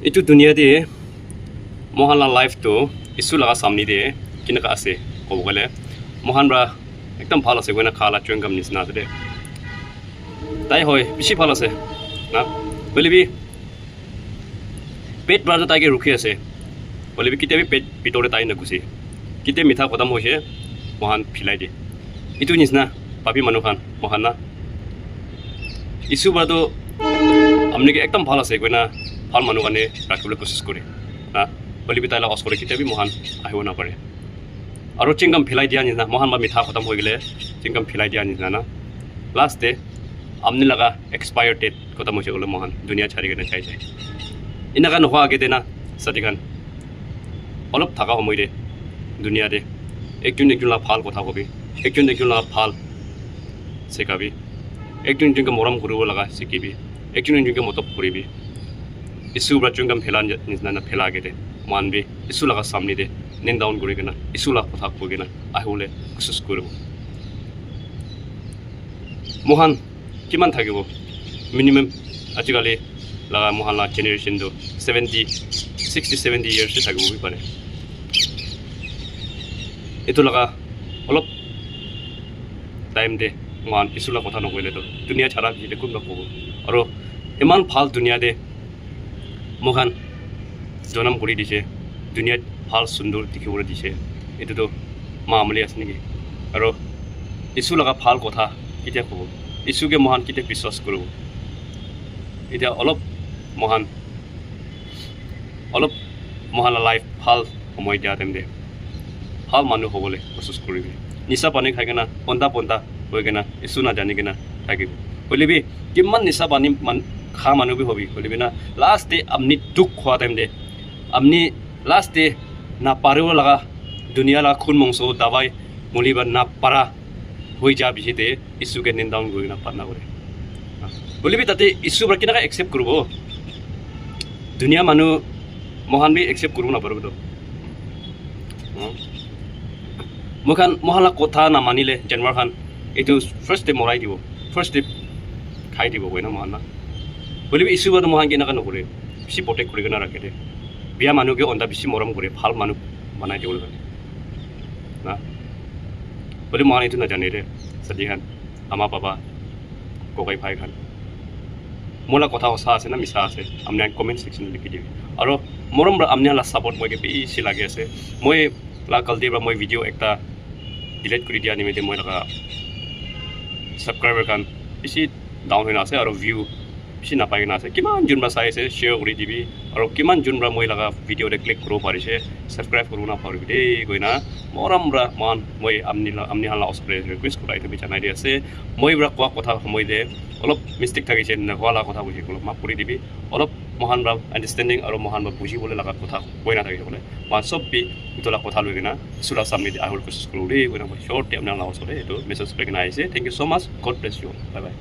Itu dunia dia mohan la life tu isu laga samni dia kina ka ase ko gole mohan bra ekdam bhalo ase goina khala chewing gum nisna ase tai hoy bishi bhalo ase na bolibi pet bra tai ke rukhi ase bolibi kite bi pet pitore tai na gusi kite mitha kodam hoise mohan philai de itu nisna papi manu khan mohan na isu bra to amne ke ekdam bhalo ase goina ভাল মানুহ কাৰণে ৰাখিবলৈ coaches কৰে না বলিবি তাইলা অস কৰে কিতাবি মহান আহিব নাপাৰে আৰু চিংগাম ফিলাই দিয়া নিচিনা মহান বা মিঠা খতম হৈ গ'লে চিংগাম ফিলাই দিয়া নিচিনা না লাষ্টে আমনি লগা এক্সপায়াৰ ডেট খতম হৈছে গ'লে মহান দুনিয়া চাৰি কেনে চাই যায় এনেকুৱা নোহোৱা আগতে না চাতিখান অলপ থকা সময়তে দুনিয়াতে একজন একজনক ভাল কথা কবি একজন একজনক ভাল শিকাবি একজন একজনকে মৰম কৰিব লগা শিকিবি একজন একজনকে মতব কৰিবি isu berjungkam pelan nisna pela gede manbe isu laga samni de nen down gori gena isu la kotha ko gena ahule kusus kuru mohan kiman thagibo minimum ajikali laga mohan la generation do 60-70 years thagibo bi pare etu laga olop time de mohan isu la kotha nokoile to dunia chara jile kum nakobo aro iman phal dunia de মোখান জনম কৰি দিছে দুনিয়াত ভাল সুন্দৰ দেখিবলৈ দিছে এইটোতো মামলি আছে নেকি আৰু ইছু লগা ভাল কথা কেতিয়া ক'ব ইছুকে মহান কেতিয়া বিশ্বাস কৰিব এতিয়া অলপ মহান লাইফ ভাল সময় দিয়া তেন্তে ভাল মানুহ হ'বলৈ কোচিছ কৰিবি নিচা পানী খাই কিনা পন্তা হৈ কিনা ইছু নাজানি কিনা থাকিব বুলিবি কিমান নিচা পানী খা মানুহ বি হবি বলিবি না লাষ্ট ডে আপনি দুখ খোৱা টাইম দে আপনি লাষ্ট ডে না পারিব লাগা দুনিয়া লাগা খুন মাংস দাবাই মুলিবা না পারা হয়ে যা বিশেতে ইছুকে নিন ডাউন কৰি না পানা কৰে বলিবি তাতে ইছু পৰা কেনেকৈ একচেপ্ট কৰিব দুনিয়া মানুহ মহান বি একচেপ্ট কৰিব নাপাৰিব তো মহান কথা নামানিলে জানুৱাৰ খান এইটো ফাৰ্ষ্ট ডে মৰাই দিব ফাৰ্ষ্ট ডে খাই দিব গৈ না মহান না বলিবি ইছু বাদ মহান কেনেকৈ নকৰে বেছি প্ৰটেক্ট কৰি কিনে ৰাখে দে বিয়া মানুহকে অন্ধা বেছি মৰম কৰে ভাল মানুহ বনাই দিবলৈ কাৰণে না বলি মহান এইটো নাজানে দে চাদি খান আমাৰ পাপা ককাই ভাই খান মোলা কথা সঁচা আছে না মিছা আছে আপুনি কমেণ্ট ছেকশ্যনত লিখি দিবি আৰু মৰম আপুনি ছাপৰ্ট মই বেছি লাগি আছে মই কালি পৰা মই ভিডিঅ' এটা ডিলিট কৰি দিয়া নিমিত্তে মই লগা ছাবস্ক্ৰাইবাৰ খান বেছি ডাউন হৈ আছে আৰু ভিউ বেছি নাপাই কিনে আছে কিমান যোনবা চাই আছে শ্বেয়াৰ কৰি দিবি আৰু কিমান যোনবা মই লগা ভিডিঅ'তে ক্লিক কৰিব পাৰিছে ছাবস্ক্ৰাইব কৰিব নাপাৰিবি দেই গৈ না মৰমৰা মান মই আপুনি হালা অস্প্ৰে ৰিকুৱেষ্ট কৰাই তুমি জনাই দি আছে মই এইবিলাক কোৱা কথা সময়তে অলপ মিষ্টেক থাকিছে নোহোৱা কথা বুজি অলপ মাফ কৰি দিবি অলপ মহান বা আণ্ডাৰষ্টেণ্ডিং আৰু মহান বা বুজিবলৈ লগা কথা কৈ নাথাকিব বোলে মই চব বি ইটোলা কথা লৈ কিনা চোলা চামনি আহিবলৈ কোচিছ কৰোঁ দেই গৈ না মই শ্বৰ্টে আপোনাৰ ওচৰতে এইটো মেছেজ কৰি কিনে আহিছে thank you so' much God bless you bye by